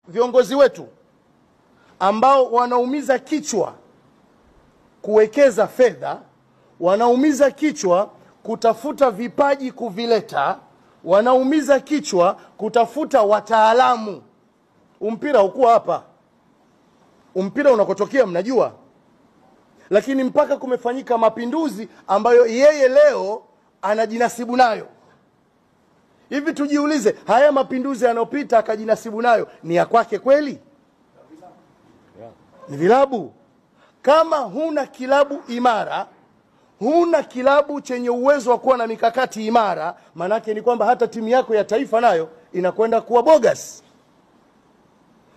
viongozi wetu ambao wanaumiza kichwa kuwekeza fedha, wanaumiza kichwa kutafuta vipaji kuvileta, wanaumiza kichwa kutafuta wataalamu. Mpira ukuwa hapa. Mpira unakotokea mnajua. Lakini mpaka kumefanyika mapinduzi ambayo yeye leo anajinasibu nayo. Hivi tujiulize, haya mapinduzi yanopita akajinasibu nayo ni ya kwake kweli? Ni vilabu. Kama huna kilabu imara, huna kilabu chenye uwezo wa kuwa na mikakati imara, manake ni kwamba hata timu yako ya taifa nayo inakwenda kuwa bogus.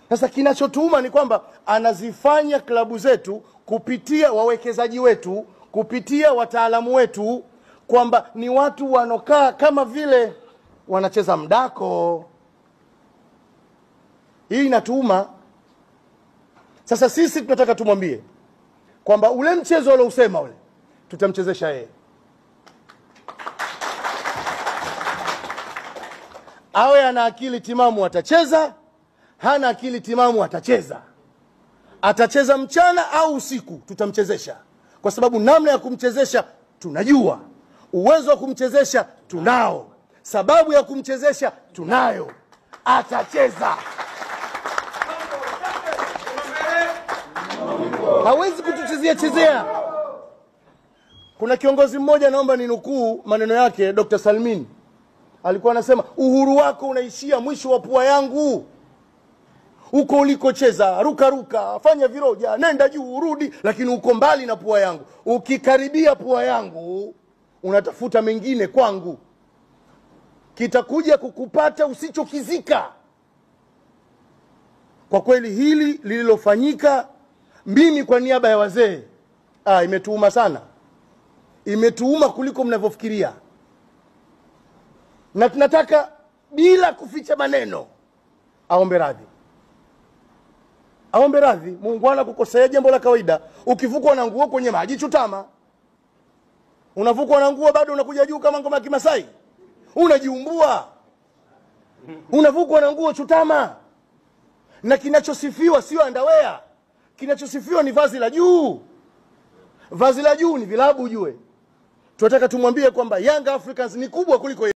Sasa kinachotuuma ni kwamba anazifanya klabu zetu kupitia wawekezaji wetu, kupitia wataalamu wetu, kwamba ni watu wanokaa kama vile wanacheza mdako. Hii inatuuma. Sasa sisi tunataka tumwambie kwamba ule mchezo ule usema ule tutamchezesha yeye. Awe ana akili timamu atacheza, hana akili timamu atacheza. Atacheza mchana au usiku tutamchezesha. Kwa sababu namna ya kumchezesha tunajua. Uwezo wa kumchezesha tunao. Sababu ya kumchezesha tunayo. Atacheza. Hawezi kutuchezea. Kuna kiongozi mmoja, naomba ninukuu maneno yake, Dr. Salmin. Alikuwa anasema, uhuru wako unaishia mwisho wa pua yangu. Uko ulikocheza, ruka, fanya viroja, nenda juu, urudi, lakini uko mbali na pua yangu. Ukikaribia pua yangu, unatafuta mengine kwangu. Kitakuja kukupata usichokizika. Kwa kweli hili lililofanyika, mimi kwa niaba ya wazee, imetuuma sana. Imetuuma kuliko mnavyofikiria. Na tunataka bila kuficha maneno aombe radhi. Aombe radhi. Muungwana kukosea jambo la kawaida. Ukivukwa na nguo kwenye maji chutama. Unavukwa na nguo bado unakuja juu kama ngoma ya Kimasai. Unajiumbua. Unavukwa na nguo chutama. Na kinachosifiwa sio underwear. Kinachosifiwa ni vazi la juu. Vazi la juu ni vilabu ujue. Tunataka tumwambie kwamba Young Africans ni kubwa kuliko